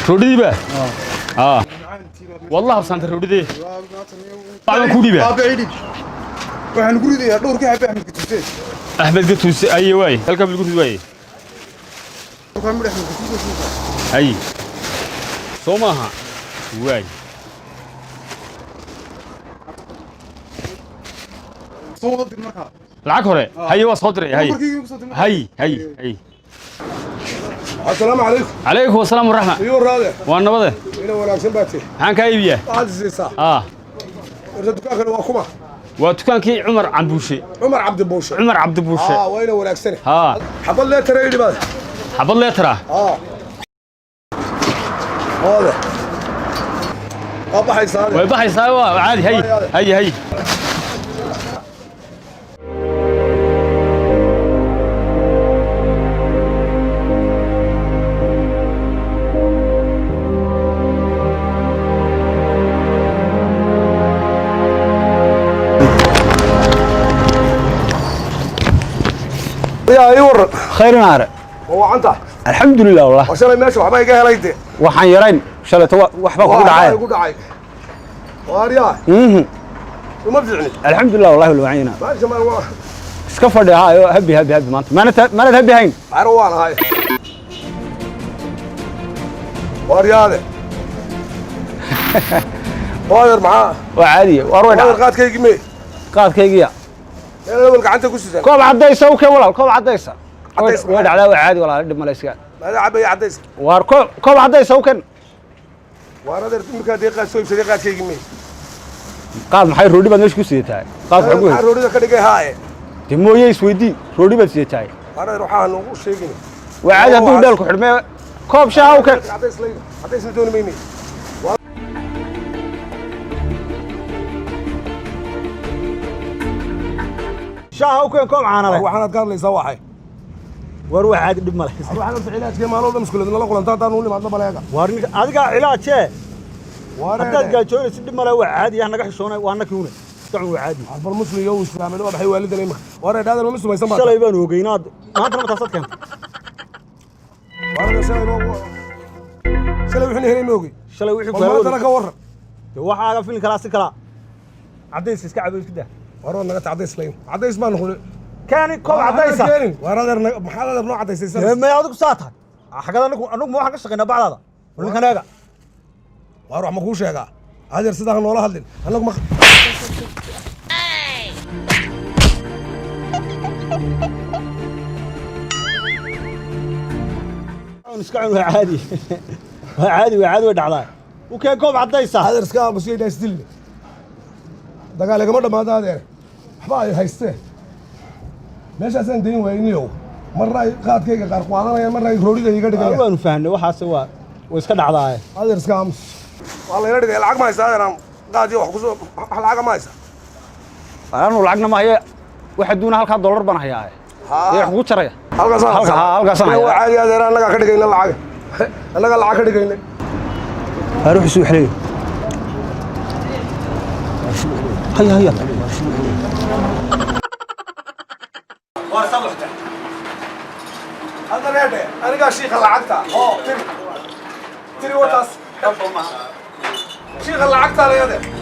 رودي بقى والله بسانت رودي بعد كودي بقى waxaan guriga dhowrkii habeen Ahmed Gatuuse Ahmed Gatuuse ay way halka bil gudud way ay Somaha way soo dir marka lacag hore hay waa soo diray hay السلام عليكم عليكم السلام ورحمة ايوه راده وانا بده الى wanaagsan baatay maxaan ka iibiyaa عزيزا dukaankan waa kuma وتكانكي عمر عبد بوشي عمر عبد بوشي وين wanaagsan حبل لا ترى يدي بعد حبل لا ترى هذا ابا حيصاوي ويبا حيصاوي عادي هي يا ايور خير نار وعنته الحمد لله والله وشلay meesha waxba iga helayde waxaan yarayn shalay waxba ku dhacay waariya uma fiicni الحمد لله والله الوعينا ما jamal waa iska fadhiyo habi maanta mana habi hayn aro waan ahay waariyaade waayar maxaa waa caadi war way qaadkaygiya أنا gacanta ku sidan koob cadaysa oo kee walaal koob cadaysa way dhacdaa waa caadi walaal dhib malayska maada cabay cadaysa war koob cadaysa oo kan waaradeer imika deeqa soo ibsaday qaadkaygi mee qaad maxay roodi baad meesha ku sidataa qaad xog weyn roodida ka dhigay haaye dimooye isweydii roodi baad sidataa waaradeer waxaan ugu sheegay waa caadi hadduu dheelku xidhmay koob shaah oo kan cadaysa doon meeyni شاه وكان كوم عانا waxaan aad ka hadlaysaa waxay war wax aad dhib malay waxaan u ficilaaskii maalmo dhan iskuuladna la kulantaa taan u limaadna baleega war adiga cilaajee hadaad gaajoonaysid dhib malay wax caadi ah naga xishoonay waa nakiuna tacu caadi bal muslim iyo islaamay waa baxay waalidan imka war eedadan ma sumaysan baa shalay baan ogeynaa maanta ma taasad keenta war shalay wixii helay moogi shalay wixii ku maanta ka waran waxaaga filin kala si kala cadays iska cabays kida waroo naga tacdays layn cadays baan noqday kaani koob cadaysa waradeer maxaa noo cadaysay ma adigu saata xagada anigu ma waxaan ka shaqeynaa bacdaada ninkanaaga war wax ma kuu sheegaa adeer sidaa noola hadlin anagu ma iska cun caadi waa caadi way dhacdaa وكان كوب عديسة هذا رسكان بس يدا يستلني دقال لك مرة ما هذا حباي هايسته ليش أصلا دين وينيو مرة قاد كيك قارق وانا مرة يخرج لي يقدر يقول أنا فهمني واحد سوا ويسكت عضاي هذا رسكان والله يرد العقد ما يصير أنا قاد يوح خصوص العقد ما يصير أنا العقد ما هي واحد دون هالك $1 بنا هي يحقق شريه هالك صار هو عادي هذا أنا قاعد كدقين العقد أنا قاعد العقد كدقين هروح يسوي حليب هيا وصلحته هذا نادي أنا قاعد شيخ العقدة تري وتاس شيخ العقدة يا ده